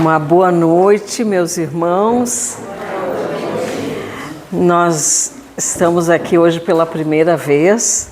Uma boa noite, meus irmãos. Nós estamos aqui hoje pela primeira vez,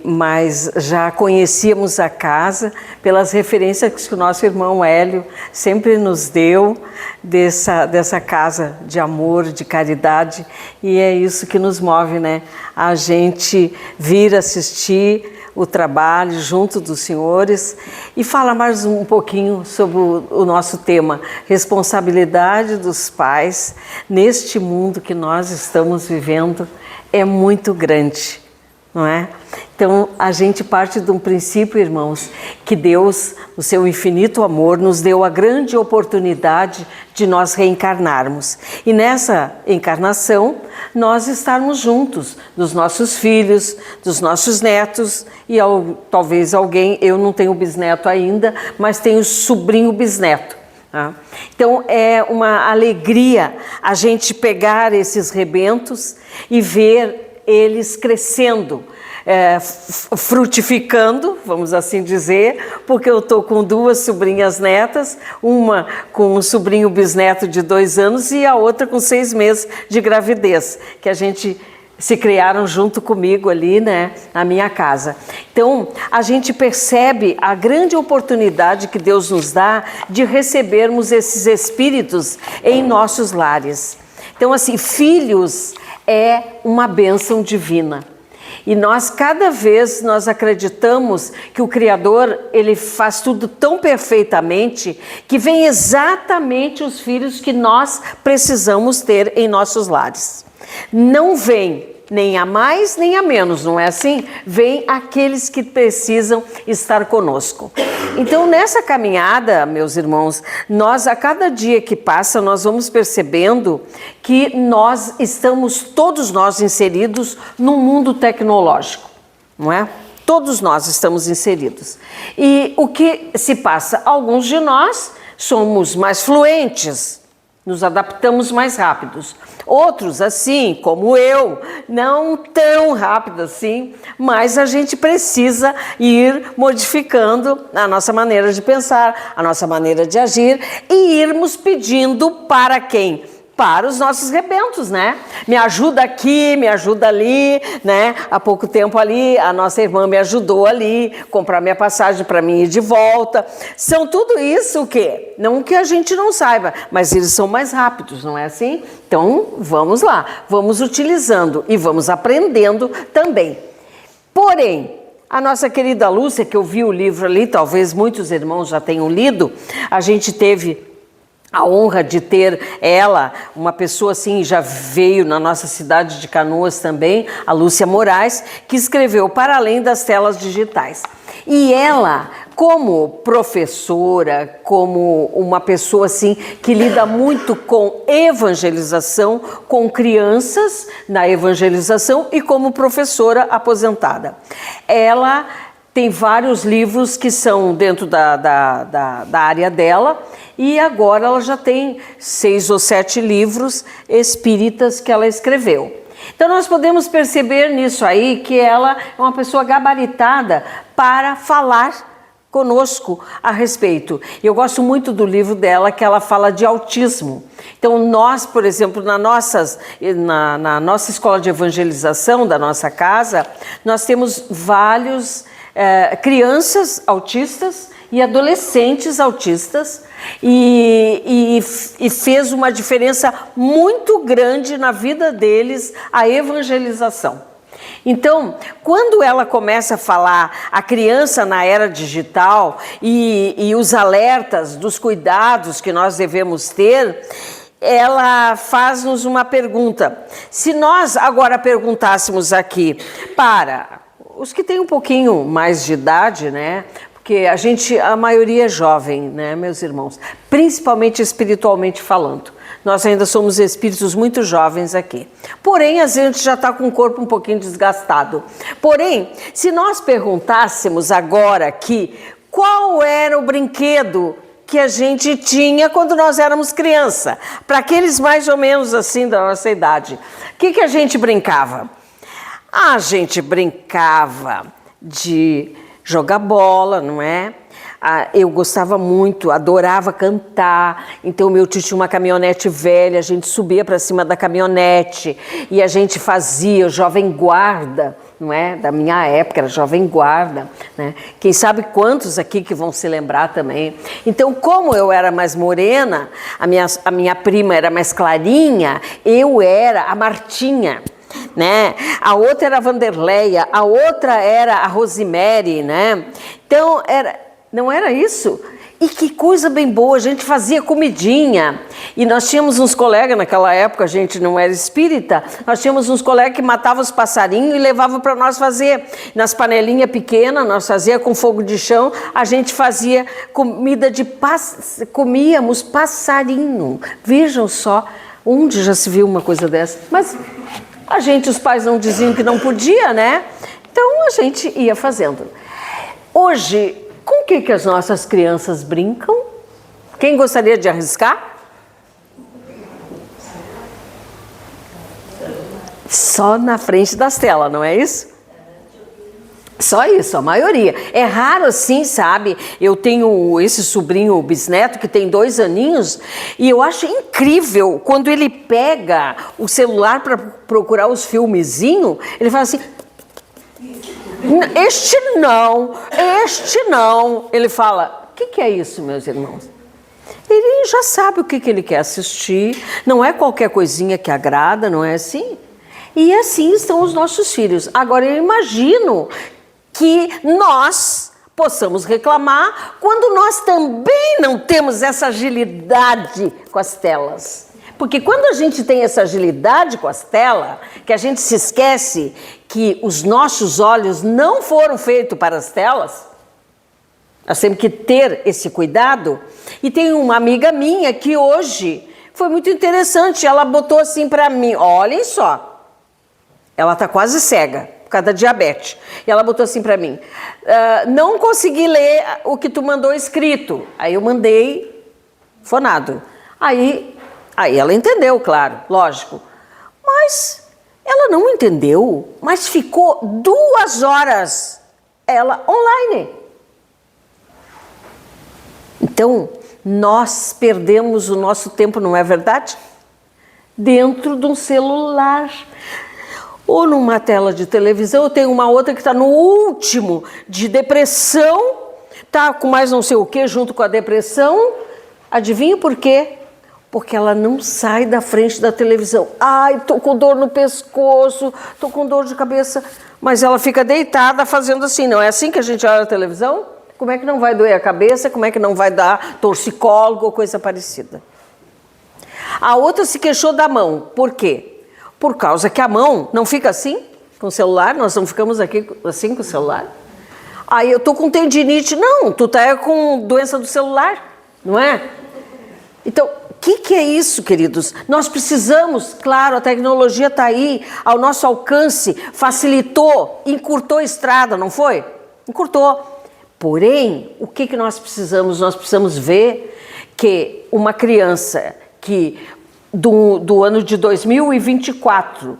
mas já conhecíamos a casa pelas referências que o nosso irmão Hélio sempre nos deu dessa casa de amor, de caridade, e é isso que nos move, né? A gente vir assistir o trabalho junto dos senhores e falar mais um pouquinho sobre o nosso tema, responsabilidade dos pais neste mundo que nós estamos vivendo é muito grande, não é? Então, a gente parte de um princípio, irmãos, que Deus, no seu infinito amor, nos deu a grande oportunidade de nós reencarnarmos. E nessa encarnação, nós estarmos juntos dos nossos filhos, dos nossos netos e talvez alguém, eu não tenho bisneto ainda, mas tenho sobrinho bisneto. Tá? Então, é uma alegria a gente pegar esses rebentos e ver eles crescendo, frutificando, vamos assim dizer, porque eu estou com duas sobrinhas netas, uma com um sobrinho bisneto de 2 anos e a outra com 6 meses de gravidez, que a gente se criaram junto comigo ali, né, na minha casa. Então, a gente percebe a grande oportunidade que Deus nos dá de recebermos esses espíritos em nossos lares. Então, assim, filhos é uma bênção divina. E nós, cada vez, nós acreditamos que o Criador, ele faz tudo tão perfeitamente que vem exatamente os filhos que nós precisamos ter em nossos lares. Não vem nem a mais nem a menos, não é assim? Vem aqueles que precisam estar conosco. Então, nessa caminhada, meus irmãos, nós, a cada dia que passa, nós vamos percebendo que nós estamos, todos nós, inseridos num mundo tecnológico, não é? Todos nós estamos inseridos. E o que se passa? Alguns de nós somos mais fluentes, nos adaptamos mais rápidos. Outros, assim, como eu, não tão rápido assim, mas a gente precisa ir modificando a nossa maneira de pensar, a nossa maneira de agir e irmos pedindo para quem? Para os nossos rebentos, né? Me ajuda aqui, me ajuda ali, né? Há pouco tempo ali, a nossa irmã me ajudou ali, comprar minha passagem para mim ir de volta. São tudo isso o quê? Não que a gente não saiba, mas eles são mais rápidos, não é assim? Então, vamos lá, vamos utilizando e vamos aprendendo também. Porém, a nossa querida Lúcia, que eu vi o livro ali, talvez muitos irmãos já tenham lido, a gente teve a honra de ter ela, uma pessoa assim, já veio na nossa cidade de Canoas também, a Lúcia Moraes, que escreveu Para Além das Telas Digitais. E ela, como professora, como uma pessoa assim que lida muito com evangelização, com crianças na evangelização e como professora aposentada. Ela tem vários livros que são dentro da área dela e agora ela já tem 6 ou 7 livros espíritas que ela escreveu. Então nós podemos perceber nisso aí que ela é uma pessoa gabaritada para falar conosco a respeito. Eu gosto muito do livro dela que ela fala de autismo. Então nós, por exemplo, na nossa escola de evangelização da nossa casa, nós temos vários crianças autistas e adolescentes autistas e fez uma diferença muito grande na vida deles a evangelização. Então, quando ela começa a falar a criança na era digital e os alertas dos cuidados que nós devemos ter, ela faz-nos uma pergunta. Se nós agora perguntássemos aqui para os que têm um pouquinho mais de idade, né? Porque a maioria é jovem, né, meus irmãos? Principalmente espiritualmente falando. Nós ainda somos espíritos muito jovens aqui. Porém, a gente já está com o corpo um pouquinho desgastado. Porém, se nós perguntássemos agora aqui qual era o brinquedo que a gente tinha quando nós éramos criança, para aqueles mais ou menos assim da nossa idade, o que a gente brincava? A gente brincava de jogar bola, não é? Eu gostava muito, adorava cantar. Então meu tio tinha uma caminhonete velha, a gente subia para cima da caminhonete e a gente fazia o Jovem Guarda, não é? Da minha época era Jovem Guarda, né? Quem sabe quantos aqui que vão se lembrar também. Então, como eu era mais morena, a minha prima era mais clarinha, eu era a Martinha, né? A outra era a Vanderleia, a outra era a Rosemary, né? Então, não era isso? E que coisa bem boa, a gente fazia comidinha. E nós tínhamos uns colegas, naquela época a gente não era espírita, nós tínhamos uns colegas que matavam os passarinhos e levavam para nós fazer. Nas panelinhas pequenas, nós fazia com fogo de chão, a gente fazia comida comíamos passarinho. Vejam só, onde já se viu uma coisa dessa? Mas os pais não diziam que não podia, né? Então a gente ia fazendo. Hoje, com o que as nossas crianças brincam? Quem gostaria de arriscar? Só na frente das telas, não é isso? Só isso, a maioria. É raro assim, sabe? Eu tenho esse sobrinho bisneto que tem 2 aninhos e eu acho incrível quando ele pega o celular para procurar os filmezinhos, ele fala assim: este não. Ele fala: o que é isso, meus irmãos? Ele já sabe o que ele quer assistir, não é qualquer coisinha que agrada, não é assim? E assim estão os nossos filhos. Agora eu imagino que nós possamos reclamar quando nós também não temos essa agilidade com as telas. Porque quando a gente tem essa agilidade com as telas, que a gente se esquece que os nossos olhos não foram feitos para as telas, nós temos que ter esse cuidado. E tem uma amiga minha que hoje foi muito interessante, ela botou assim para mim, olhem só, ela está quase cega por causa da diabetes. E ela botou assim para mim: não consegui ler o que tu mandou escrito. Aí eu mandei fonado. Aí ela entendeu, claro, lógico. Mas ela não entendeu, mas ficou 2 horas ela online. Então, nós perdemos o nosso tempo, não é verdade? Dentro de um celular. Ou numa tela de televisão. Eu tenho uma outra que está no último de depressão, está com mais não sei o que junto com a depressão. Adivinha por quê? Porque ela não sai da frente da televisão. Ai, tô com dor no pescoço, tô com dor de cabeça. Mas ela fica deitada fazendo assim. Não é assim que a gente olha a televisão? Como é que não vai doer a cabeça? Como é que não vai dar torcicólogo ou coisa parecida? A outra se queixou da mão. Por quê? Por causa que a mão não fica assim com o celular, nós não ficamos aqui assim com o celular. Aí eu tô com tendinite. Não, tu tá com doença do celular, não é? Então, o que é isso, queridos? Nós precisamos, claro, a tecnologia está aí, ao nosso alcance, facilitou, encurtou a estrada, não foi? Encurtou. Porém, o que nós precisamos? Nós precisamos ver que uma criança que do ano de 2024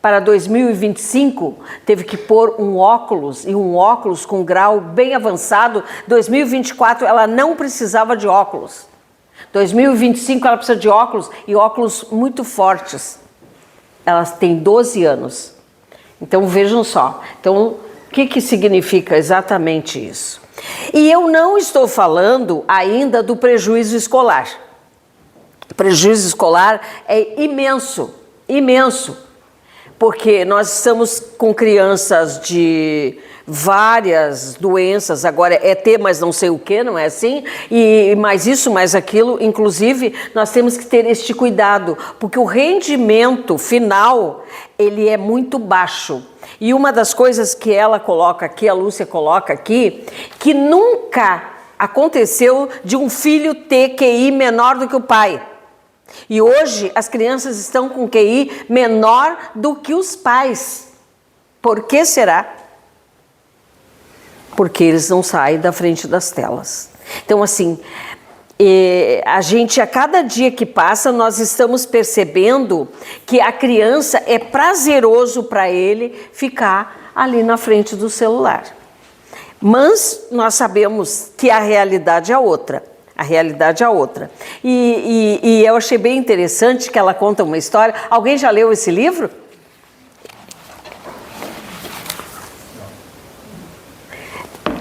para 2025 teve que pôr um óculos, e um óculos com grau bem avançado. 2024 ela não precisava de óculos. 2025 ela precisa de óculos, e óculos muito fortes. Ela tem 12 anos. Então vejam só. Então o que significa exatamente isso? E eu não estou falando ainda do prejuízo escolar. O prejuízo escolar é imenso, imenso, porque nós estamos com crianças de várias doenças, agora é ter mais não sei o que, não é assim? E mais isso, mais aquilo, inclusive nós temos que ter este cuidado, porque o rendimento final, ele é muito baixo. E uma das coisas que ela coloca aqui, a Lúcia coloca aqui, que nunca aconteceu de um filho ter QI menor do que o pai. E hoje as crianças estão com QI menor do que os pais. Por que será? Porque eles não saem da frente das telas. Então, assim, a gente, a cada dia que passa, nós estamos percebendo que a criança é prazeroso para ele ficar ali na frente do celular. Mas nós sabemos que a realidade é outra. A realidade é outra. E eu achei bem interessante que ela conta uma história. Alguém já leu esse livro?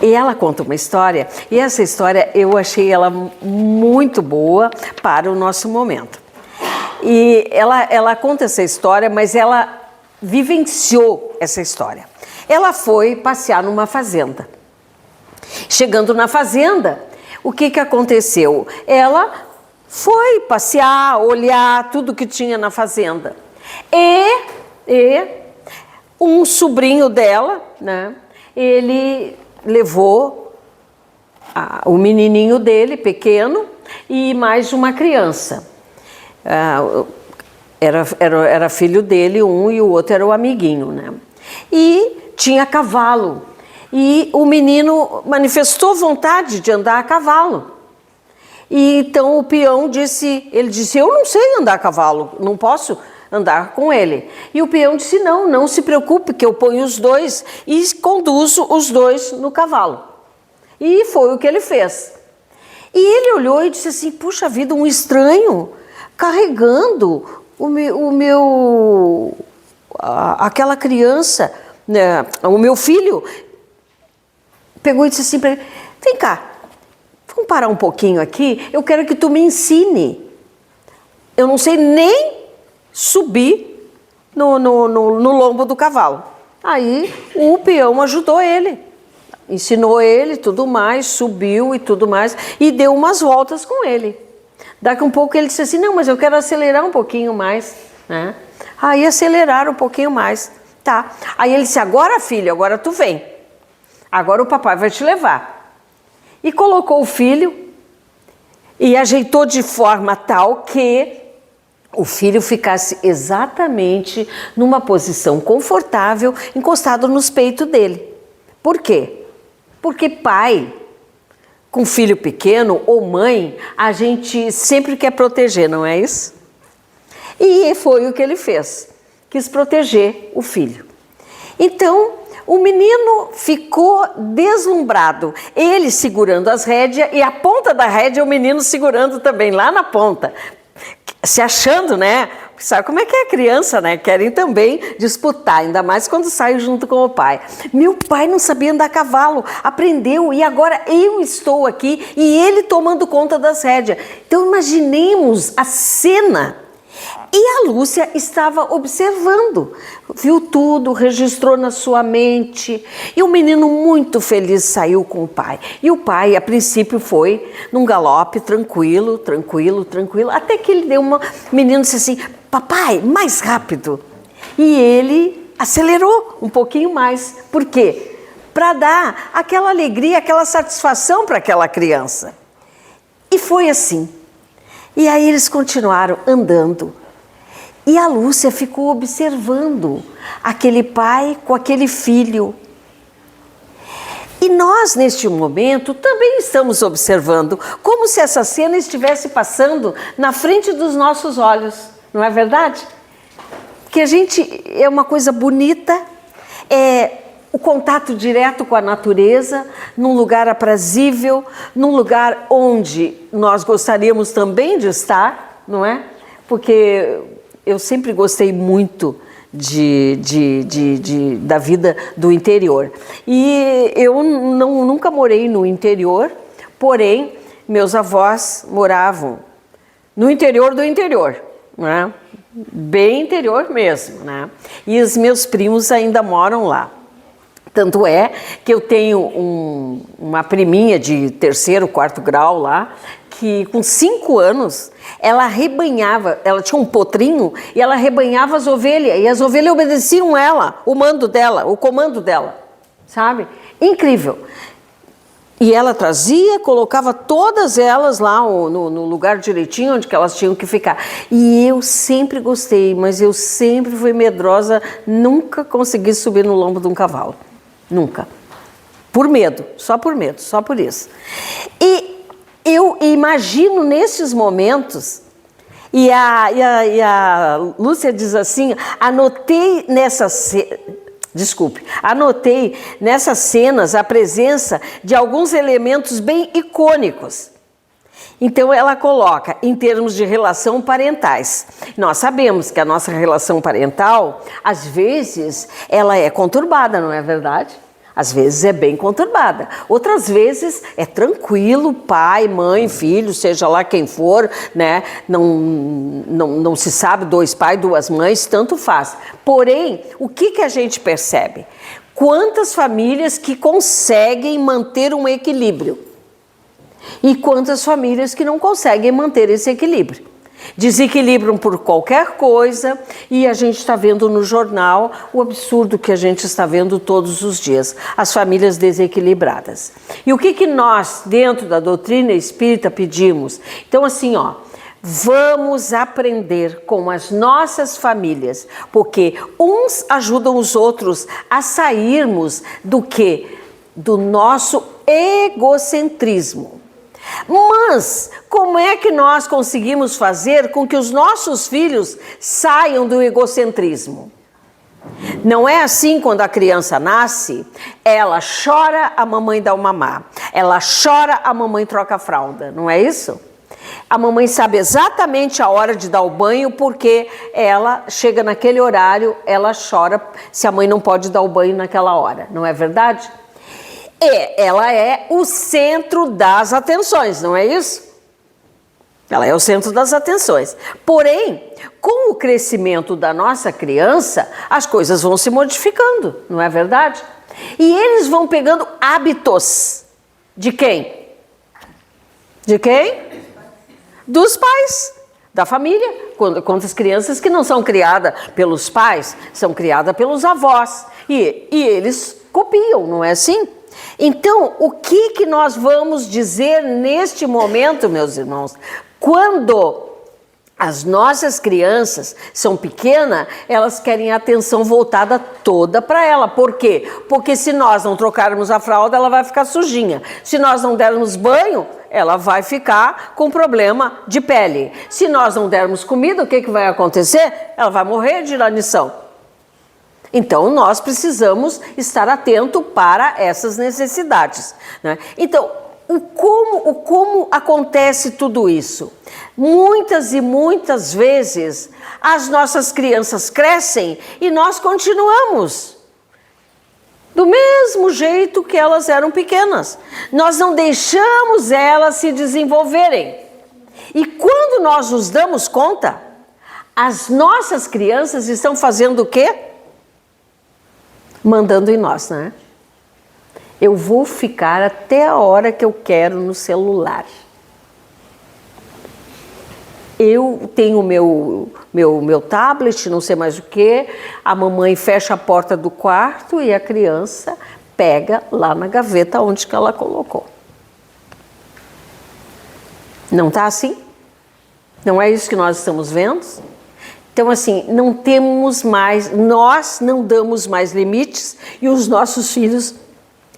E ela conta uma história, e essa história eu achei ela muito boa para o nosso momento. E ela conta essa história, mas ela vivenciou essa história. Ela foi passear numa fazenda. Chegando na fazenda, o que aconteceu? Ela foi passear, olhar tudo que tinha na fazenda. E um sobrinho dela, né, ele levou o menininho dele, pequeno, e mais uma criança. Era filho dele, um, e o outro era o amiguinho, né? E tinha cavalo. E o menino manifestou vontade de andar a cavalo. E então o peão disse, eu não sei andar a cavalo, não posso andar com ele. E o peão disse, não se preocupe, que eu ponho os dois e conduzo os dois no cavalo. E foi o que ele fez. E ele olhou e disse assim, puxa vida, um estranho carregando aquela criança, né, o meu filho. Pegou e disse assim para ele, vem cá, vamos parar um pouquinho aqui, eu quero que tu me ensine. Eu não sei nem subir no lombo do cavalo. Aí o peão ajudou ele, ensinou ele tudo mais, subiu e tudo mais, e deu umas voltas com ele. Daqui um pouco ele disse assim, não, mas eu quero acelerar um pouquinho mais, né? Aí aceleraram um pouquinho mais, tá. Aí ele disse, agora filho, agora tu vem. Agora o papai vai te levar. E colocou o filho e ajeitou de forma tal que o filho ficasse exatamente numa posição confortável, encostado nos peitos dele. Por quê? Porque pai com filho pequeno ou mãe, a gente sempre quer proteger, não é isso? E foi o que ele fez. Quis proteger o filho. Então, o menino ficou deslumbrado, ele segurando as rédeas e a ponta da rédea o menino segurando também lá na ponta, se achando, né? Sabe como é que é a criança, né? Querem também disputar, ainda mais quando saem junto com o pai. Meu pai não sabia andar a cavalo, aprendeu e agora eu estou aqui e ele tomando conta das rédeas. Então imaginemos a cena. E a Lúcia estava observando, viu tudo, registrou na sua mente. E o menino muito feliz saiu com o pai. E o pai, a princípio, foi num galope tranquilo, até que ele deu uma... O menino disse assim, papai, mais rápido. E ele acelerou um pouquinho mais. Por quê? Para dar aquela alegria, aquela satisfação para aquela criança. E foi assim. E aí eles continuaram andando. E a Lúcia ficou observando aquele pai com aquele filho. E nós, neste momento, também estamos observando, como se essa cena estivesse passando na frente dos nossos olhos. Não é verdade? Que a gente é uma coisa bonita, é o contato direto com a natureza, num lugar aprazível, num lugar onde nós gostaríamos também de estar, não é? Porque eu sempre gostei muito da vida do interior. E eu nunca morei no interior, porém, meus avós moravam no interior do interior, né? Bem interior mesmo, né? E os meus primos ainda moram lá. Tanto é que eu tenho uma priminha de 3º, 4º grau lá, que com 5 anos, ela rebanhava, ela tinha um potrinho e ela rebanhava as ovelhas, e as ovelhas obedeciam ela, o mando dela, o comando dela, sabe? Incrível. E ela trazia, colocava todas elas lá no lugar direitinho onde que elas tinham que ficar. E eu sempre gostei, mas eu sempre fui medrosa, nunca consegui subir no lombo de um cavalo. Nunca. Por medo, só por isso. E eu imagino nesses momentos, e a Lúcia diz assim, anotei Desculpe, anotei nessas cenas a presença de alguns elementos bem icônicos. Então ela coloca em termos de relação parentais. Nós sabemos que a nossa relação parental, às vezes, ela é conturbada, não é verdade? Às vezes é bem conturbada. Outras vezes é tranquilo, pai, mãe, filho, seja lá quem for, né? Não se sabe, 2 pais, 2 mães, tanto faz. Porém, o que a gente percebe? Quantas famílias que conseguem manter um equilíbrio e quantas famílias que não conseguem manter esse equilíbrio. Desequilibram por qualquer coisa e a gente está vendo no jornal o absurdo que a gente está vendo todos os dias, as famílias desequilibradas. E o que nós, dentro da doutrina espírita, pedimos? Então assim, vamos aprender com as nossas famílias, porque uns ajudam os outros a sairmos do nosso egocentrismo. Mas como é que nós conseguimos fazer com que os nossos filhos saiam do egocentrismo? Não é assim quando a criança nasce, ela chora, a mamãe dá o mamar. Ela chora, a mamãe troca a fralda, não é isso? A mamãe sabe exatamente a hora de dar o banho porque ela chega naquele horário, ela chora se a mãe não pode dar o banho naquela hora, não é verdade? Ela é o centro das atenções, não é isso? Ela é o centro das atenções. Porém, com o crescimento da nossa criança, as coisas vão se modificando, não é verdade? E eles vão pegando hábitos. De quem? De quem? Dos pais, da família. Quantas crianças que não são criadas pelos pais, são criadas pelos avós. E eles copiam, não é assim? Então, o que nós vamos dizer neste momento, meus irmãos? Quando as nossas crianças são pequenas, elas querem a atenção voltada toda para ela. Por quê? Porque se nós não trocarmos a fralda, ela vai ficar sujinha. Se nós não dermos banho, ela vai ficar com problema de pele. Se nós não dermos comida, o que vai acontecer? Ela vai morrer de inanição. Então, nós precisamos estar atento para essas necessidades, né? Então, como acontece tudo isso? Muitas e muitas vezes, as nossas crianças crescem e nós continuamos do mesmo jeito que elas eram pequenas. Nós não deixamos elas se desenvolverem. E quando nós nos damos conta, as nossas crianças estão fazendo o quê? Mandando em nós, né? Eu vou ficar até a hora que eu quero no celular. Eu tenho meu tablet, não sei mais o que, a mamãe fecha a porta do quarto e a criança pega lá na gaveta onde que ela colocou. Não tá assim? Não é isso que nós estamos vendo? Então, assim, não temos mais, nós não damos mais limites e os nossos filhos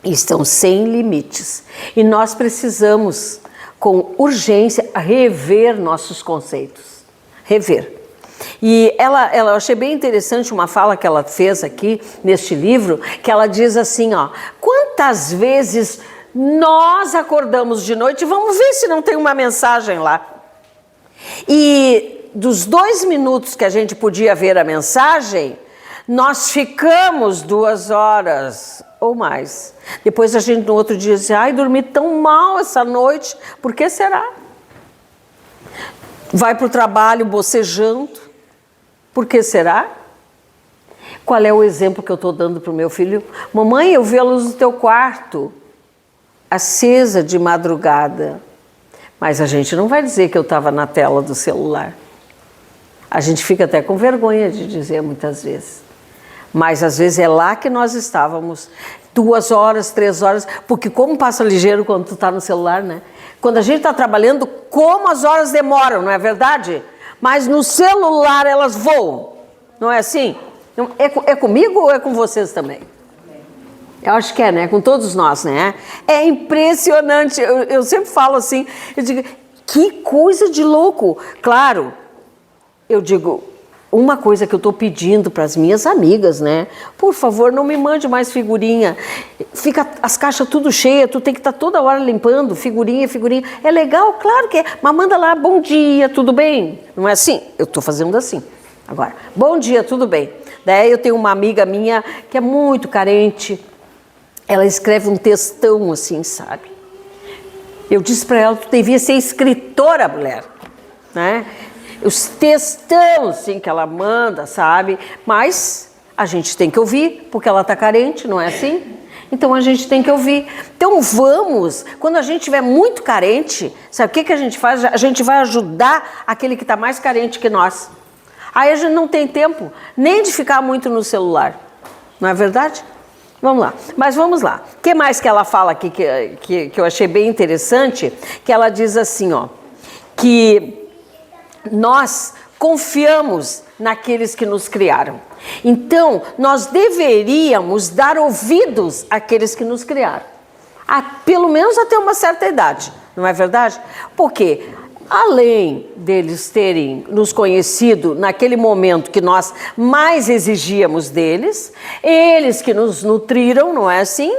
estão sem limites. E nós precisamos, com urgência, rever nossos conceitos. Rever. E eu achei bem interessante uma fala que ela fez aqui neste livro, que ela diz assim, quantas vezes nós acordamos de noite, vamos ver se não tem uma mensagem lá. E dos 2 minutos que a gente podia ver a mensagem, nós ficamos 2 horas ou mais. Depois a gente no outro dia diz, dormi tão mal essa noite, por que será? Vai para o trabalho bocejando, por que será? Qual é o exemplo que eu estou dando para o meu filho? Mamãe, eu vi a luz do teu quarto, acesa de madrugada. Mas a gente não vai dizer que eu estava na tela do celular. A gente fica até com vergonha de dizer muitas vezes. Mas às vezes é lá que nós estávamos, 2 horas, 3 horas, porque como passa ligeiro quando tu está no celular, né? Quando a gente está trabalhando, como as horas demoram, não é verdade? Mas no celular elas voam, não é assim? É comigo ou é com vocês também? Eu acho que é, né? Com todos nós, né? É impressionante, eu sempre falo assim, eu digo, que coisa de louco. Claro, eu digo, uma coisa que eu estou pedindo para as minhas amigas, né? Por favor, não me mande mais figurinha. Fica as caixas tudo cheias, tu tem que estar toda hora limpando, figurinha, figurinha. É legal, claro que é, mas manda lá, bom dia, tudo bem? Não é assim? Eu estou fazendo assim. Agora, bom dia, tudo bem? Daí eu tenho uma amiga minha que é muito carente, ela escreve um textão assim, sabe? Eu disse para ela, tu devia ser escritora, mulher, né? Os textão, assim, que ela manda, sabe? Mas a gente tem que ouvir, porque ela está carente, não é assim? Então a gente tem que ouvir. Então vamos, quando a gente estiver muito carente, sabe o que a gente faz? A gente vai ajudar aquele que está mais carente que nós. Aí a gente não tem tempo nem de ficar muito no celular, não é verdade? Vamos lá, mas vamos lá. O que mais que ela fala aqui que eu achei bem interessante? Que ela diz assim, ó, que nós confiamos naqueles que nos criaram. Então, nós deveríamos dar ouvidos àqueles que nos criaram. Pelo menos até uma certa idade, não é verdade? Porque, além deles terem nos conhecido naquele momento que nós mais exigíamos deles, eles que nos nutriram, não é assim?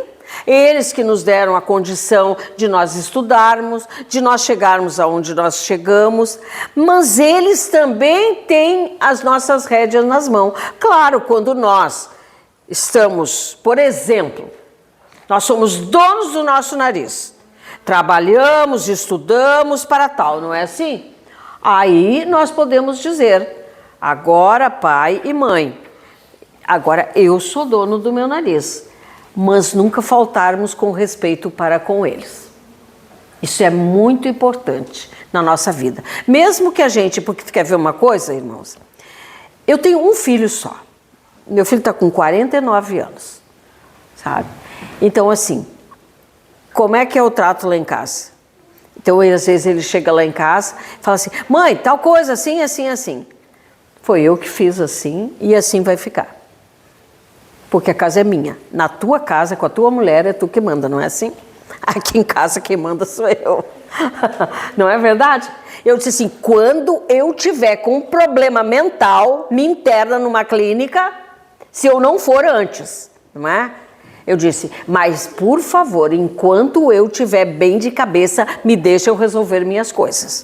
Eles que nos deram a condição de nós estudarmos, de nós chegarmos aonde nós chegamos, mas eles também têm as nossas rédeas nas mãos. Claro, quando nós estamos, por exemplo, nós somos donos do nosso nariz, trabalhamos, estudamos para tal, não é assim? Aí nós podemos dizer, agora pai e mãe, agora eu sou dono do meu nariz. Mas nunca faltarmos com respeito para com eles. Isso é muito importante na nossa vida. Mesmo que a gente, porque tu quer ver uma coisa, irmãos? Eu tenho um filho só. Meu filho está com 49 anos, sabe? Então, assim, como é que eu trato lá em casa? Então, às vezes ele chega lá em casa e fala assim, mãe, tal coisa, assim, assim, assim. Foi eu que fiz assim e assim vai ficar. Porque a casa é minha. Na tua casa, com a tua mulher, é tu que manda, não é assim? Aqui em casa quem manda sou eu. Não é verdade? Eu disse assim, quando eu tiver com um problema mental, me interna numa clínica, se eu não for antes, não é? Eu disse, mas por favor, enquanto eu estiver bem de cabeça, me deixa eu resolver minhas coisas.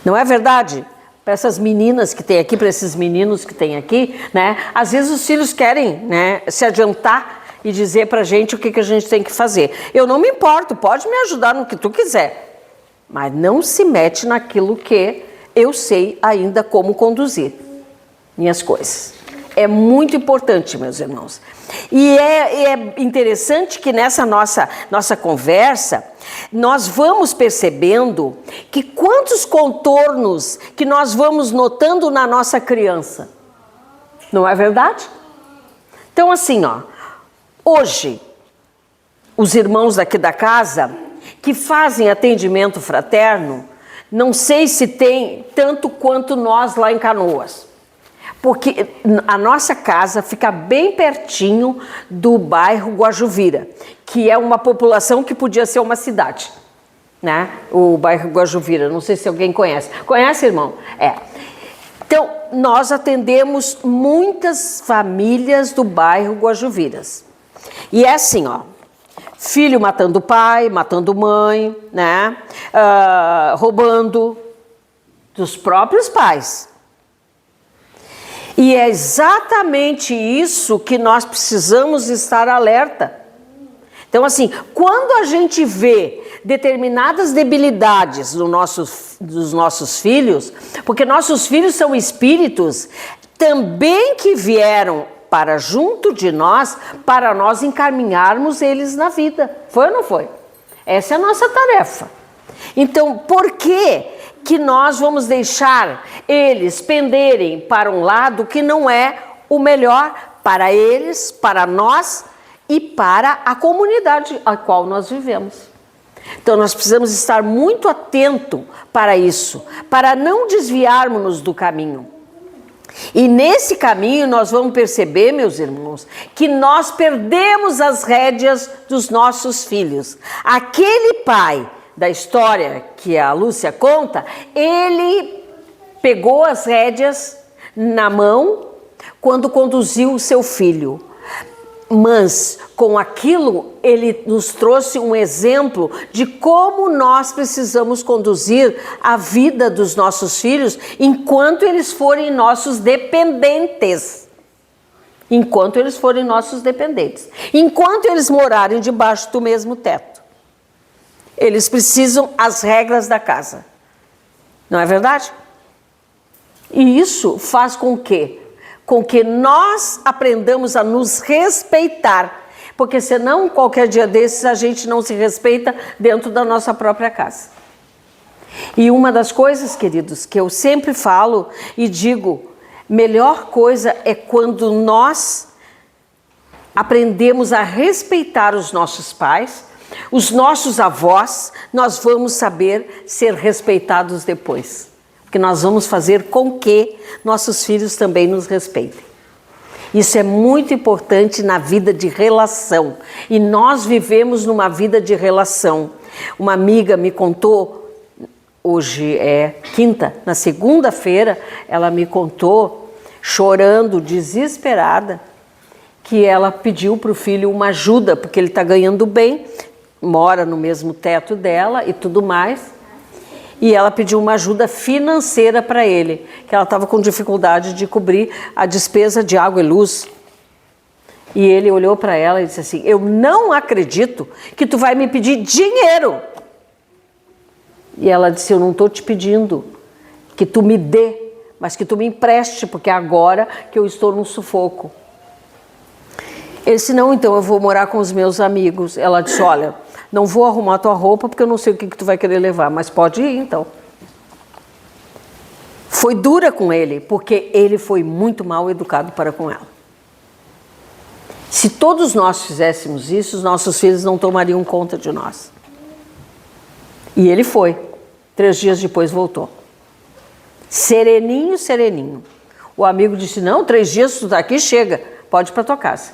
Não é verdade? Para essas meninas que tem aqui, para esses meninos que tem aqui, né? Às vezes os filhos querem, né, se adiantar e dizer para a gente o que a gente tem que fazer. Eu não me importo, pode me ajudar no que tu quiser, mas não se mete naquilo que eu sei ainda como conduzir minhas coisas. É muito importante, meus irmãos. E é interessante que nessa nossa conversa, nós vamos percebendo que quantos contornos que nós vamos notando na nossa criança. Não é verdade? Então, assim, ó, hoje, os irmãos daqui da casa que fazem atendimento fraterno, não sei se tem tanto quanto nós lá em Canoas. Porque a nossa casa fica bem pertinho do bairro Guajuvira, que é uma população que podia ser uma cidade, né? O bairro Guajuvira, não sei se alguém conhece. Conhece, irmão? É. Então, nós atendemos muitas famílias do bairro Guajuviras. E é assim, ó, filho matando pai, matando mãe, né? Roubando dos próprios pais. E é exatamente isso que nós precisamos estar alerta. Então, assim, quando a gente vê determinadas debilidades dos nossos filhos, porque nossos filhos são espíritos também que vieram para junto de nós, para nós encaminharmos eles na vida. Foi ou não foi? Essa é a nossa tarefa. Então, por que nós vamos deixar eles penderem para um lado que não é o melhor para eles, para nós e para a comunidade a qual nós vivemos? Então nós precisamos estar muito atento para isso, para não desviarmos-nos do caminho. E nesse caminho nós vamos perceber, meus irmãos, que nós perdemos as rédeas dos nossos filhos. Aquele pai da história que a Lúcia conta, ele pegou as rédeas na mão quando conduziu o seu filho. Mas com aquilo ele nos trouxe um exemplo de como nós precisamos conduzir a vida dos nossos filhos enquanto eles forem nossos dependentes. Enquanto eles forem nossos dependentes. Enquanto eles morarem debaixo do mesmo teto. Eles precisam as regras da casa. Não é verdade? E isso faz com que nós aprendamos a nos respeitar. Porque senão, qualquer dia desses, a gente não se respeita dentro da nossa própria casa. E uma das coisas, queridos, que eu sempre falo e digo, melhor coisa é quando nós aprendemos a respeitar os nossos pais, os nossos avós, nós vamos saber ser respeitados depois. Porque nós vamos fazer com que nossos filhos também nos respeitem. Isso é muito importante na vida de relação. E nós vivemos numa vida de relação. Uma amiga me contou, hoje é quinta, na segunda-feira, ela me contou, chorando, desesperada, que ela pediu para o filho uma ajuda, porque ele está ganhando bem, mora no mesmo teto dela e tudo mais. E ela pediu uma ajuda financeira para ele, que ela estava com dificuldade de cobrir a despesa de água e luz. E ele olhou para ela e disse assim, eu não acredito que tu vai me pedir dinheiro. E ela disse, eu não estou te pedindo que tu me dê, mas que tu me empreste, porque é agora que eu estou num sufoco. Ele disse, não, então eu vou morar com os meus amigos. Ela disse, olha, não vou arrumar tua roupa porque eu não sei o que tu vai querer levar, mas pode ir então. Foi dura com ele, porque ele foi muito mal educado para com ela. Se todos nós fizéssemos isso, os nossos filhos não tomariam conta de nós. E ele foi. 3 dias depois voltou. Sereninho, sereninho. O amigo disse, não, 3 dias tu tá aqui, chega, pode ir para tua casa.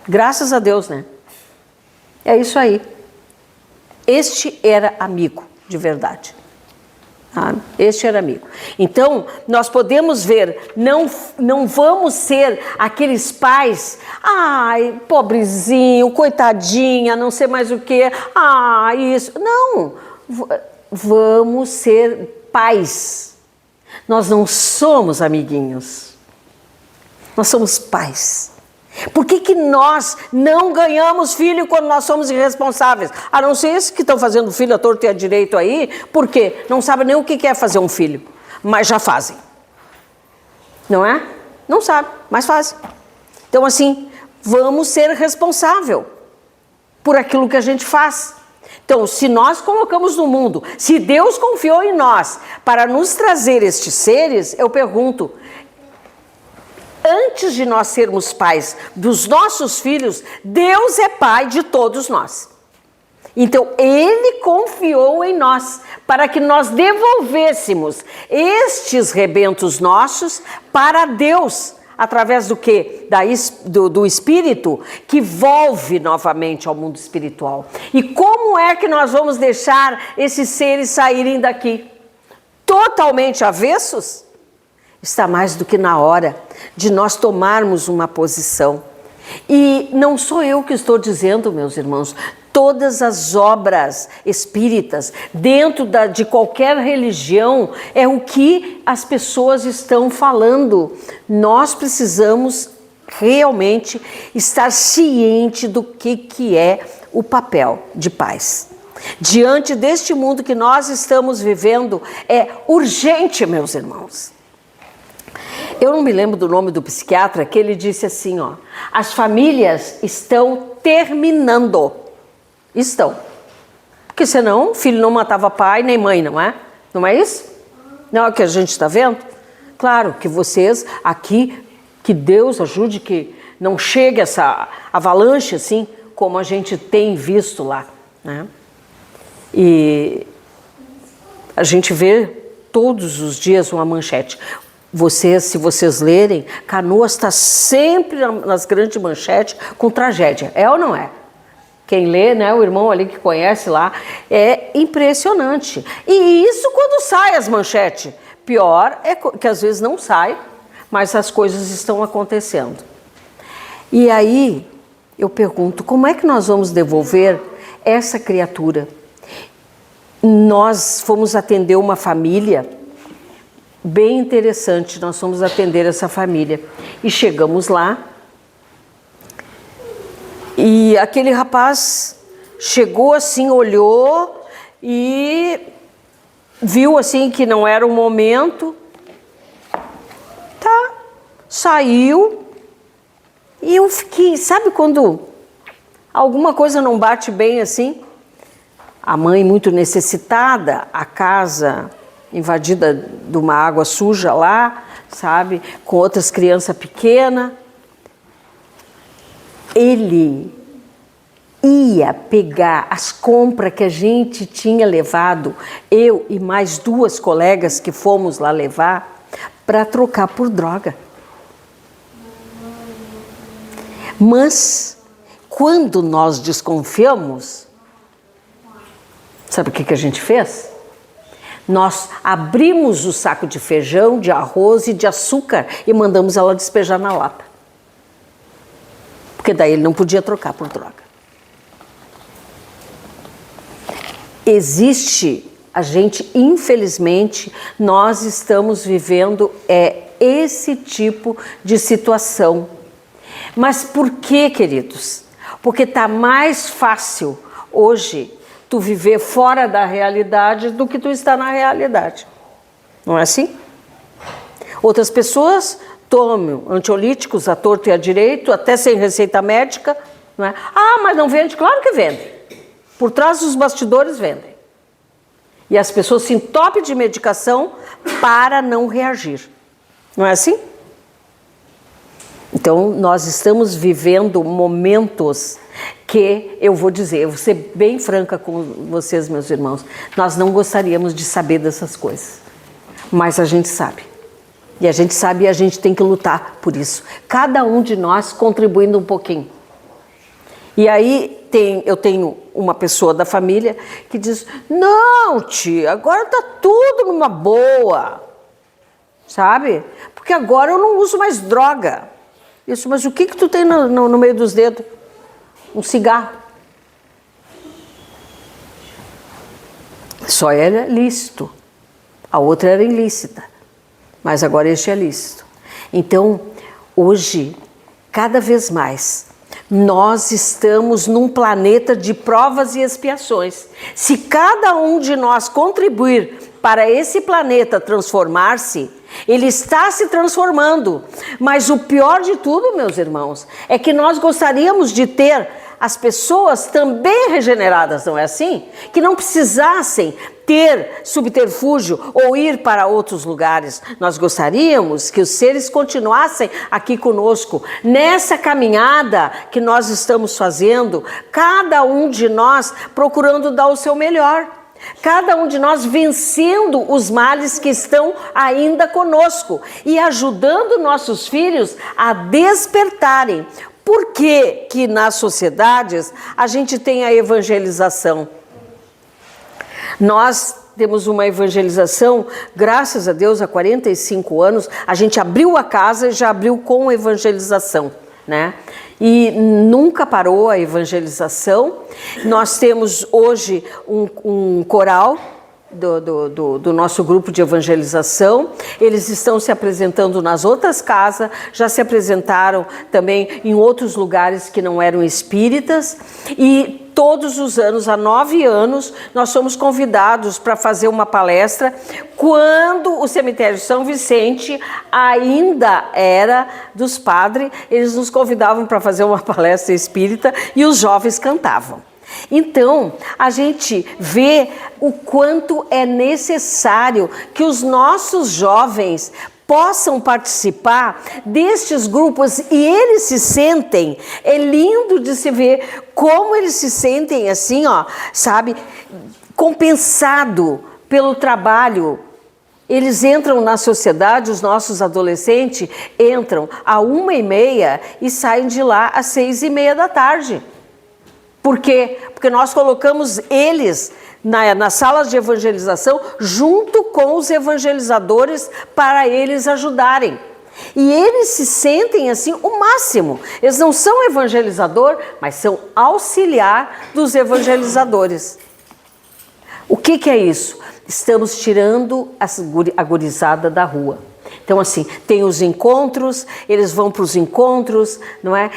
Graças a Deus, né? É isso aí. Este era amigo de verdade. Este era amigo. Então, nós podemos ver, não vamos ser aqueles pais, ai, pobrezinho, coitadinha, não sei mais o que, isso. Não, vamos ser pais. Nós não somos amiguinhos. Nós somos pais. Por que nós não ganhamos filho quando nós somos irresponsáveis? A não ser esses que estão fazendo filho à torto e à direito aí, porque não sabem nem o que é fazer um filho, mas já fazem. Não é? Não sabem, mas fazem. Então assim, vamos ser responsáveis por aquilo que a gente faz. Então, se nós colocamos no mundo, se Deus confiou em nós para nos trazer estes seres, eu pergunto, antes de nós sermos pais dos nossos filhos, Deus é pai de todos nós. Então, Ele confiou em nós para que nós devolvêssemos estes rebentos nossos para Deus, através do quê? Do Espírito, que volve novamente ao mundo espiritual. E como é que nós vamos deixar esses seres saírem daqui? Totalmente avessos? Está mais do que na hora de nós tomarmos uma posição. E não sou eu que estou dizendo, meus irmãos, todas as obras espíritas, dentro de qualquer religião, é o que as pessoas estão falando. Nós precisamos realmente estar ciente do que é o papel de pais. Diante deste mundo que nós estamos vivendo, é urgente, meus irmãos. Eu não me lembro do nome do psiquiatra, que ele disse assim, ó, as famílias estão terminando. Estão. Porque senão o filho não matava pai nem mãe, não é? Não é isso? Não é o que a gente está vendo? Claro que vocês aqui, que Deus ajude que não chegue essa avalanche assim, como a gente tem visto lá, né? E a gente vê todos os dias uma manchete. Se vocês lerem, Canoas está sempre nas grandes manchetes com tragédia. É ou não é? Quem lê, né, o irmão ali que conhece lá, é impressionante. E isso quando sai as manchetes. pior é que às vezes não sai, mas as coisas estão acontecendo. E aí eu pergunto, como é que nós vamos devolver essa criatura? Nós fomos atender uma família bem interessante, nós fomos atender essa família e chegamos lá e aquele rapaz chegou assim, olhou e viu assim que não era o momento, tá, saiu e eu fiquei, sabe quando alguma coisa não bate bem assim? A mãe muito necessitada, a casa invadida de uma água suja lá, sabe? Com outras crianças pequenas. Ele ia pegar as compras que a gente tinha levado, eu e mais 2 colegas que fomos lá levar, para trocar por droga. Mas, quando nós desconfiamos, sabe o que a gente fez? Nós abrimos o saco de feijão, de arroz e de açúcar e mandamos ela despejar na lata. Porque daí ele não podia trocar por droga. Existe, a gente, infelizmente, nós estamos vivendo esse tipo de situação. Mas por quê, queridos? Porque está mais fácil hoje tu viver fora da realidade do que tu está na realidade. Não é assim? Outras pessoas tomam antiolíticos à torto e à direito, até sem receita médica. Não é? Ah, mas não vende? Claro que vende. Por trás dos bastidores vendem. E as pessoas se entopem de medicação para não reagir. Não é assim? Então, nós estamos vivendo momentos que, eu vou dizer, eu vou ser bem franca com vocês, meus irmãos, nós não gostaríamos de saber dessas coisas, mas a gente sabe. E a gente sabe e a gente tem que lutar por isso. Cada um de nós contribuindo um pouquinho. E aí, eu tenho uma pessoa da família que diz, não, tia, agora tá tudo numa boa, sabe? Porque agora eu não uso mais droga. Isso, mas o que tu tem no meio dos dedos? Um cigarro. Só era lícito. A outra era ilícita. Mas agora este é lícito. Então, hoje, cada vez mais, nós estamos num planeta de provas e expiações. Se cada um de nós contribuir para esse planeta transformar-se, ele está se transformando. Mas o pior de tudo, meus irmãos, é que nós gostaríamos de ter as pessoas também regeneradas, não é assim? Que não precisassem ter subterfúgio ou ir para outros lugares. Nós gostaríamos que os seres continuassem aqui conosco, nessa caminhada que nós estamos fazendo, cada um de nós procurando dar o seu melhor. Cada um de nós vencendo os males que estão ainda conosco e ajudando nossos filhos a despertarem. Por que que nas sociedades a gente tem a evangelização? Nós temos uma evangelização, graças a Deus, há 45 anos, a gente abriu a casa e já abriu com evangelização, né? E nunca parou a evangelização. Nós temos hoje um coral do nosso grupo de evangelização. Eles estão se apresentando nas outras casas, já se apresentaram também em outros lugares que não eram espíritas, e todos os anos, há 9 anos, nós somos convidados para fazer uma palestra quando o cemitério São Vicente ainda era dos padres. Eles nos convidavam para fazer uma palestra espírita e os jovens cantavam. Então, a gente vê o quanto é necessário que os nossos jovens possam participar destes grupos e eles se sentem, é lindo de se ver como eles se sentem assim, ó, sabe, compensado pelo trabalho. Eles entram na sociedade, os nossos adolescentes entram às 1h30 e saem de lá às 6h30 da tarde. Por quê? Porque nós colocamos eles nas salas de evangelização, junto com os evangelizadores, para eles ajudarem. E eles se sentem assim o máximo. Eles não são evangelizador, mas são auxiliar dos evangelizadores. O que é isso? Estamos tirando a gurizada da rua. Então, assim, tem os encontros, eles vão para os encontros, não é?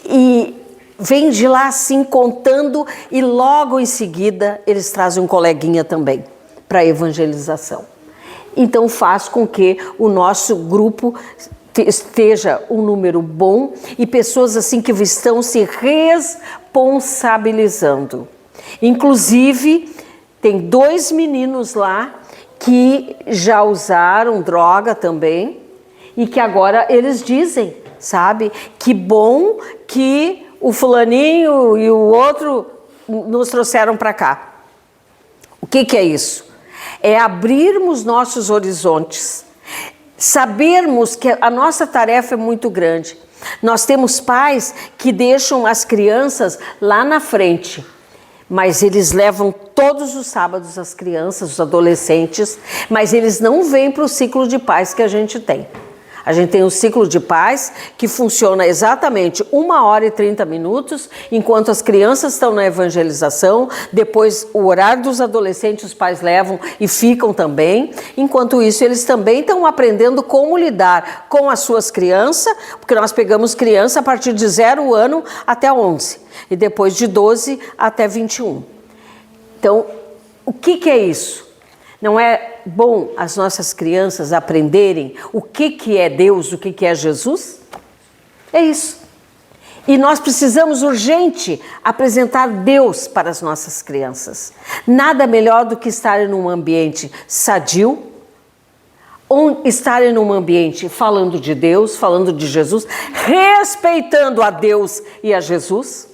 E vem de lá assim contando, e logo em seguida eles trazem um coleguinha também para a evangelização. Então faz com que o nosso grupo esteja um número bom e pessoas assim que estão se responsabilizando. Inclusive, tem 2 meninos lá que já usaram droga também e que agora eles dizem, sabe, que bom que o fulaninho e o outro nos trouxeram para cá. O que é isso? É abrirmos nossos horizontes, sabermos que a nossa tarefa é muito grande. Nós temos pais que deixam as crianças lá na frente, mas eles levam todos os sábados as crianças, os adolescentes, mas eles não vêm para o ciclo de paz que a gente tem. A gente tem um ciclo de paz que funciona exatamente 1h30, enquanto as crianças estão na evangelização, depois o horário dos adolescentes os pais levam e ficam também. Enquanto isso, eles também estão aprendendo como lidar com as suas crianças, porque nós pegamos criança a partir de 0 ano até 11, e depois de 12 até 21. Então, o que é isso? Não é bom as nossas crianças aprenderem o que é Deus, o que é Jesus? É isso. E nós precisamos urgente apresentar Deus para as nossas crianças. Nada melhor do que estarem num ambiente sadio, ou estarem num ambiente falando de Deus, falando de Jesus, respeitando a Deus e a Jesus.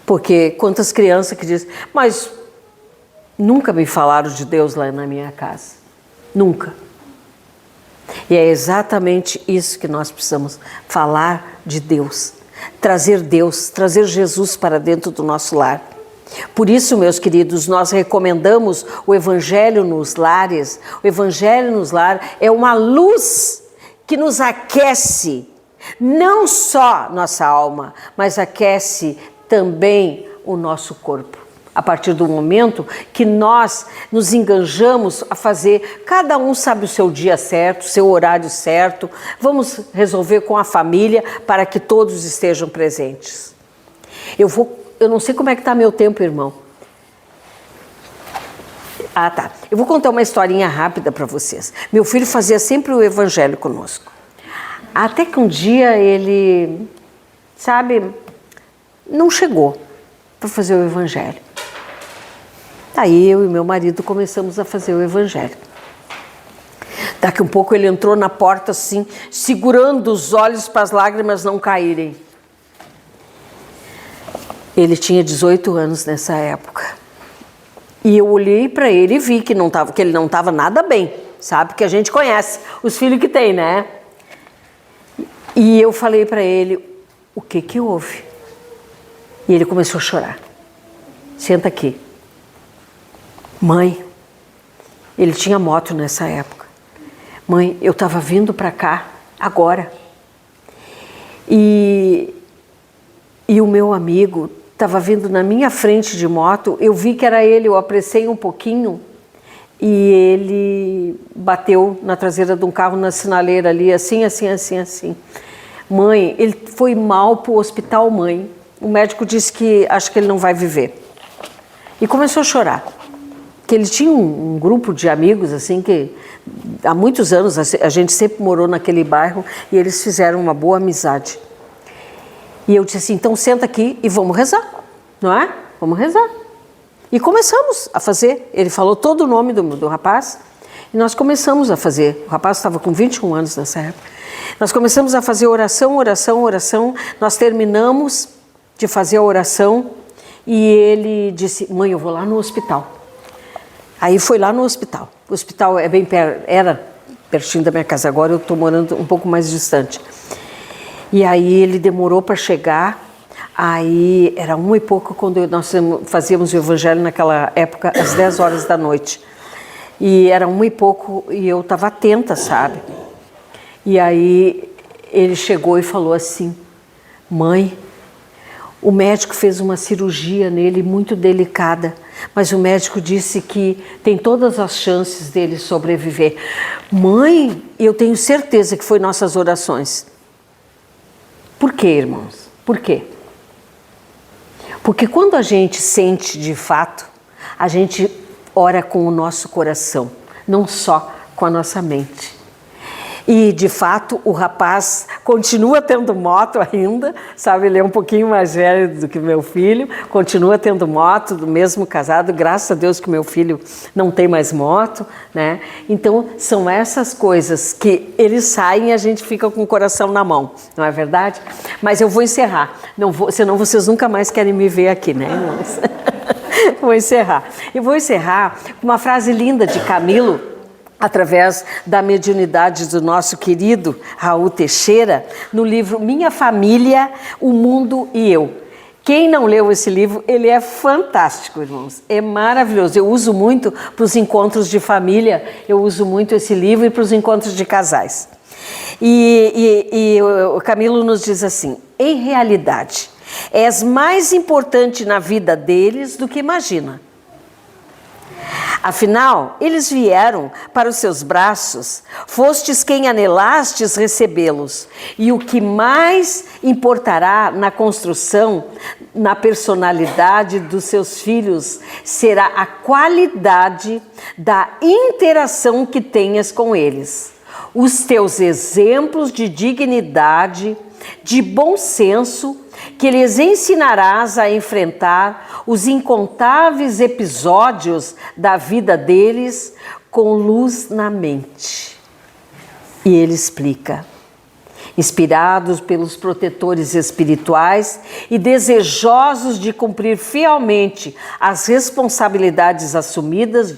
Porque quantas crianças que dizem, mas nunca me falaram de Deus lá na minha casa. Nunca. E é exatamente isso que nós precisamos falar de Deus. Deus, trazer Jesus para dentro do nosso lar. Por isso, meus queridos, nós recomendamos o Evangelho nos lares. O Evangelho nos lares é uma luz que nos aquece, não só nossa alma, mas aquece também o nosso corpo. A partir do momento que nós nos enganjamos a fazer, cada um sabe o seu dia certo, o seu horário certo, vamos resolver com a família para que todos estejam presentes. Eu não sei como é que está meu tempo, irmão. Ah, tá. Eu vou contar uma historinha rápida para vocês. Meu filho fazia sempre o evangelho conosco. Até que um dia ele, sabe, não chegou para fazer o evangelho. Aí eu e meu marido começamos a fazer o evangelho. Daqui um pouco ele entrou na porta assim, segurando os olhos para as lágrimas não caírem. Ele tinha 18 anos nessa época. E eu olhei para ele e vi que ele não estava nada bem, sabe? Que a gente conhece os filhos que tem, né? E eu falei para ele, o que houve? E ele começou a chorar. Senta aqui. Mãe, ele tinha moto nessa época. Mãe, eu estava vindo para cá agora. E o meu amigo estava vindo na minha frente de moto. Eu vi que era ele, eu apressei um pouquinho. E ele bateu na traseira de um carro na sinaleira ali, assim. Mãe, ele foi mal para o hospital, mãe. O médico disse que acho que ele não vai viver. E começou a chorar. Que ele tinha um grupo de amigos, assim, que há muitos anos a gente sempre morou naquele bairro e eles fizeram uma boa amizade. E eu disse assim, então senta aqui e vamos rezar, não é? Vamos rezar. E começamos a fazer. Ele falou todo o nome do rapaz e nós começamos a fazer. O rapaz estava com 21 anos nessa época. Nós começamos a fazer oração. Nós terminamos de fazer a oração e ele disse, mãe, eu vou lá no hospital. Aí foi lá no hospital. O hospital é bem era pertinho da minha casa, agora eu estou morando um pouco mais distante. E aí ele demorou para chegar. Aí era 1h pouco quando nós fazíamos o evangelho naquela época, às 10 horas da noite. E era 1h pouco e eu estava atenta, sabe? E aí ele chegou e falou assim: mãe, o médico fez uma cirurgia nele muito delicada, mas o médico disse que tem todas as chances dele sobreviver. Mãe, eu tenho certeza que foi nossas orações. Por quê, irmãos? Por quê? Porque quando a gente sente de fato, a gente ora com o nosso coração, não só com a nossa mente. E, de fato, o rapaz continua tendo moto ainda, sabe? Ele é um pouquinho mais velho do que meu filho, continua tendo moto, do mesmo casado, graças a Deus que meu filho não tem mais moto, né? Então, são essas coisas que eles saem e a gente fica com o coração na mão, não é verdade? Mas eu vou encerrar, senão vocês nunca mais querem me ver aqui, né, irmãos? Vou encerrar. E vou encerrar com uma frase linda de Camilo, através da mediunidade do nosso querido Raul Teixeira, no livro Minha Família, o Mundo e Eu. Quem não leu esse livro, ele é fantástico, irmãos, é maravilhoso. Eu uso muito para os encontros de família, eu uso muito esse livro e para os encontros de casais. E o Camilo nos diz assim: em realidade, és mais importante na vida deles do que imagina. Afinal, eles vieram para os seus braços, fostes quem anelastes recebê-los, e o que mais importará na construção, na personalidade dos seus filhos, será a qualidade da interação que tenhas com eles. Os teus exemplos de dignidade, de bom senso, que lhes ensinarás a enfrentar os incontáveis episódios da vida deles com luz na mente. E ele explica: inspirados pelos protetores espirituais e desejosos de cumprir fielmente as responsabilidades assumidas,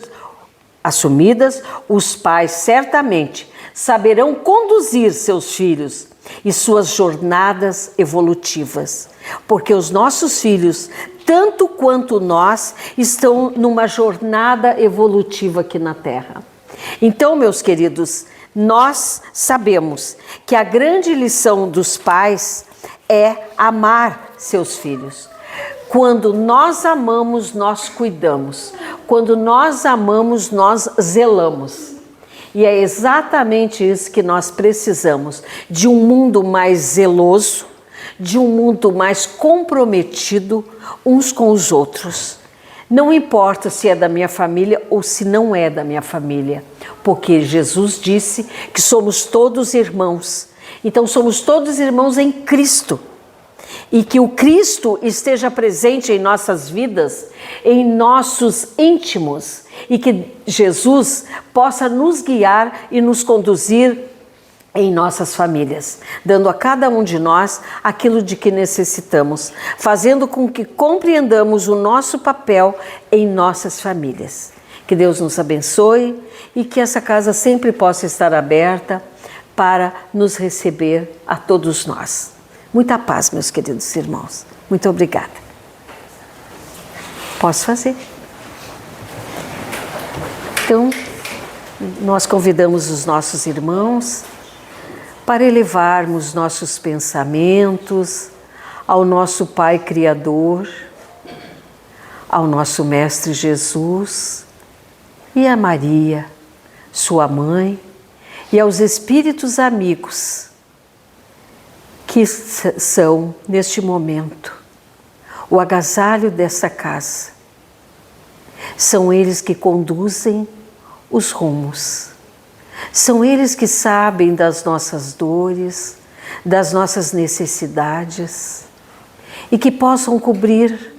os pais certamente saberão conduzir seus filhos e suas jornadas evolutivas, porque os nossos filhos, tanto quanto nós, estão numa jornada evolutiva aqui na Terra. Então, meus queridos, nós sabemos que a grande lição dos pais é amar seus filhos. Quando nós amamos, nós cuidamos. Quando nós amamos, nós zelamos. E é exatamente isso que nós precisamos, de um mundo mais zeloso, de um mundo mais comprometido uns com os outros. Não importa se é da minha família ou se não é da minha família, porque Jesus disse que somos todos irmãos. Então somos todos irmãos em Cristo. E que o Cristo esteja presente em nossas vidas, em nossos íntimos, e que Jesus possa nos guiar e nos conduzir em nossas famílias, dando a cada um de nós aquilo de que necessitamos, fazendo com que compreendamos o nosso papel em nossas famílias. Que Deus nos abençoe e que essa casa sempre possa estar aberta para nos receber a todos nós. Muita paz, meus queridos irmãos. Muito obrigada. Posso fazer? Então, nós convidamos os nossos irmãos para elevarmos nossos pensamentos ao nosso Pai Criador, ao nosso Mestre Jesus e a Maria, sua mãe, e aos espíritos amigos que são, neste momento, o agasalho dessa casa. São eles que conduzem os rumos. São eles que sabem das nossas dores, das nossas necessidades, e que possam cobrir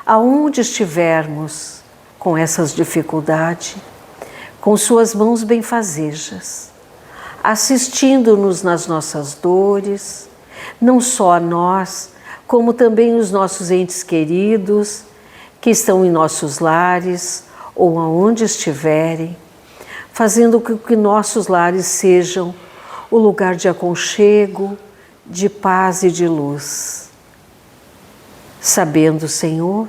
aonde estivermos com essas dificuldades, com suas mãos benfazejas, assistindo-nos nas nossas dores, não só a nós, como também os nossos entes queridos que estão em nossos lares ou aonde estiverem, fazendo com que nossos lares sejam o lugar de aconchego, de paz e de luz. sabendo, Senhor,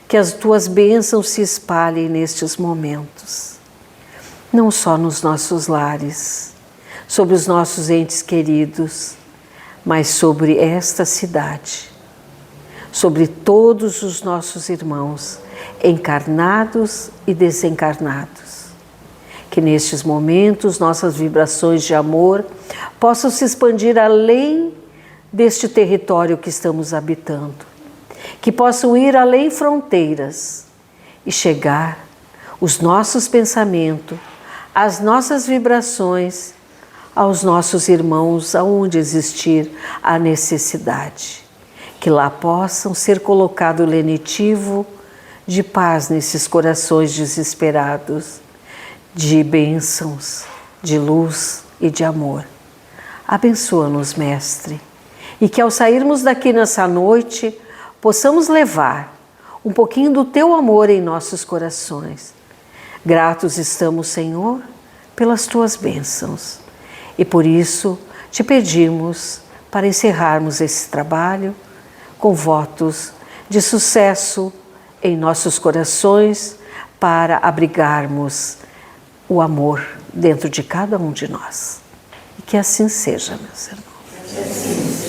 que as Tuas bênçãos se espalhem nestes momentos, não só nos nossos lares, sobre os nossos entes queridos, mas sobre esta cidade, sobre todos os nossos irmãos, encarnados e desencarnados. Que nestes momentos nossas vibrações de amor possam se expandir além deste território que estamos habitando, que possam ir além fronteiras e chegar os nossos pensamentos, as nossas vibrações aos nossos irmãos aonde existir a necessidade. Que lá possam ser colocado o lenitivo de paz nesses corações desesperados, de bênçãos, de luz e de amor. Abençoa-nos, Mestre, e que ao sairmos daqui nessa noite possamos levar um pouquinho do Teu amor em nossos corações. Gratos estamos, Senhor, pelas Tuas bênçãos. E por isso te pedimos para encerrarmos esse trabalho com votos de sucesso em nossos corações para abrigarmos o amor dentro de cada um de nós. E que assim seja, meus irmãos.